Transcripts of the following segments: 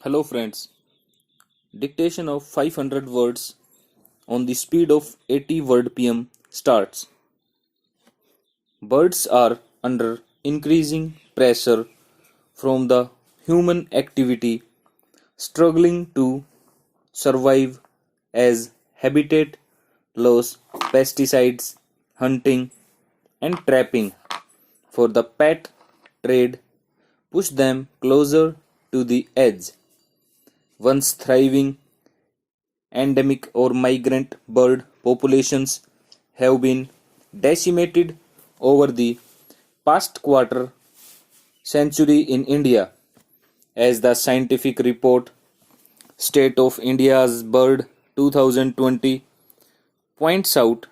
Hello friends, dictation of 500 words on the speed of 80 word pm starts. Birds are under increasing pressure from the human activity, struggling to survive as habitat loss, pesticides, hunting, and trapping for the pet trade push them closer to the edge. Once thriving endemic or migrant bird populations have been decimated over the past quarter century in India, as the scientific report State of India's Bird 2020 points out.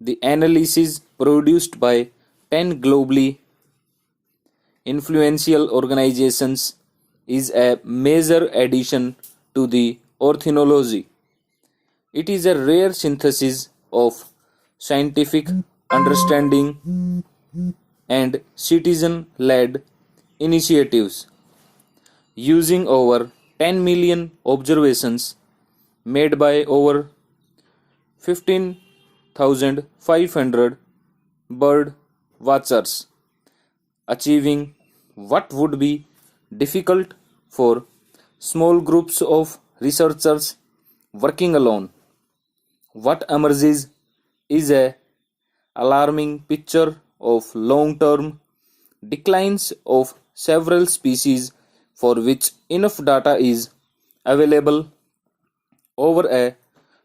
The analysis produced by 10 globally influential organizations is a major addition to the ornithology. It is a rare synthesis of scientific understanding and citizen led initiatives using over 10 million observations made by over 15,500 bird watchers, achieving what would be difficult for small groups of researchers working alone. What emerges is a alarming picture of long-term declines of several species for which enough data is available over a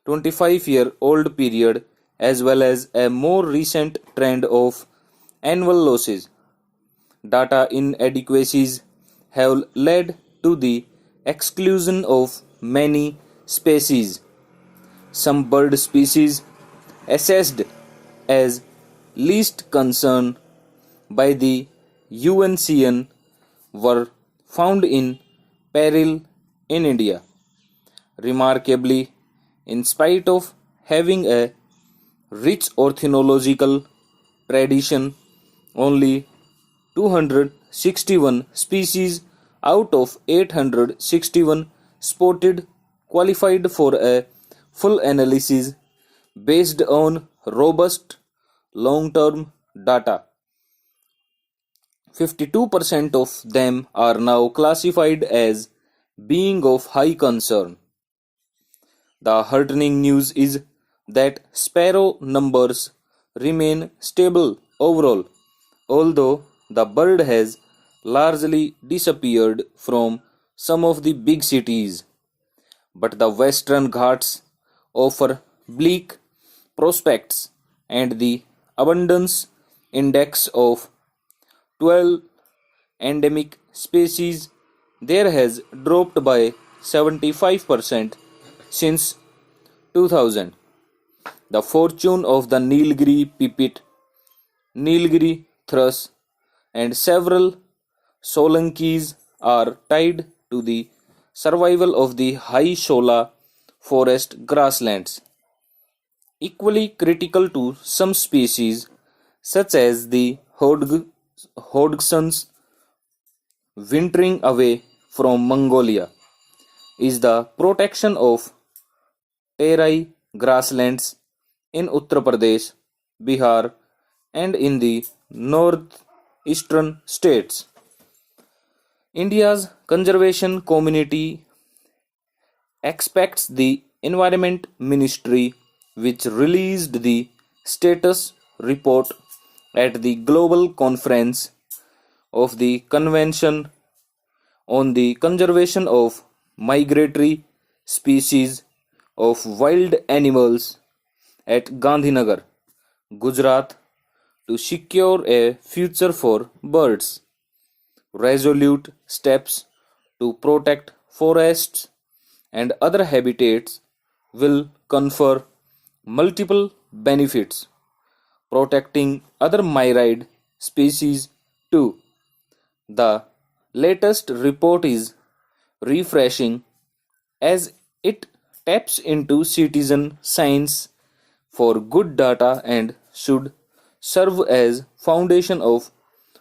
25-year-old period, as well as a more recent trend of annual losses. Data inadequacies have led to the exclusion of many species. Some bird species assessed as least concern by the UNCN were found in peril in India. Remarkably, in spite of having a rich ornithological tradition, only 261 species out of 861 spotted qualified for a full analysis based on robust long-term data. 52% of them are now classified as being of high concern. The heartening news is that sparrow numbers remain stable overall, although the bird has largely disappeared from some of the big cities. But the Western Ghats offer bleak prospects, and the abundance index of 12 endemic species there has dropped by 75% since 2000. The fortune of the Nilgiri pipit, Nilgiri thrush, and several Solankis are tied to the survival of the high Shola forest grasslands. Equally critical to some species, such as the Hodgsons wintering away from Mongolia, is the protection of tyari grasslands in Uttar Pradesh, Bihar, and in the northeastern states. India's conservation community expects the Environment Ministry, which released the status report at the global conference of the Convention on the Conservation of Migratory Species of Wild Animals at Gandhinagar, Gujarat, to secure a future for birds. Resolute steps to protect forests and other habitats will confer multiple benefits, protecting other myriad species too. The latest report is refreshing as it taps into citizen science for good data and should serve as foundation of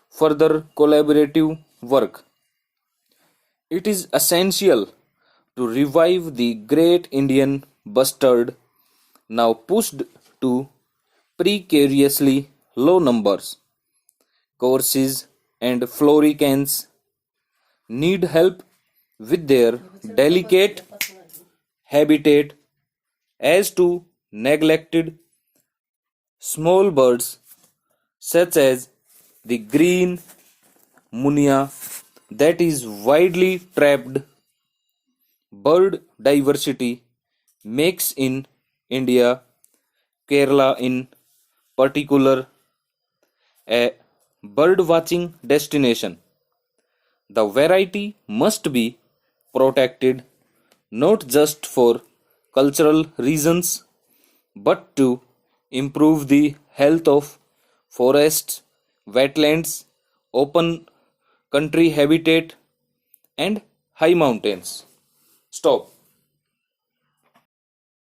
further collaborative work. It is essential to revive the great Indian bustard, now pushed to precariously low numbers. Courses and floricans need help with their delicate habitat as to neglected small birds such as the green munia that is widely trapped. Bird diversity makes in India, Kerala in particular, a bird watching destination. The variety must be protected not just for cultural reasons but to improve the health of forests, wetlands, open country habitat, and high mountains. Stop.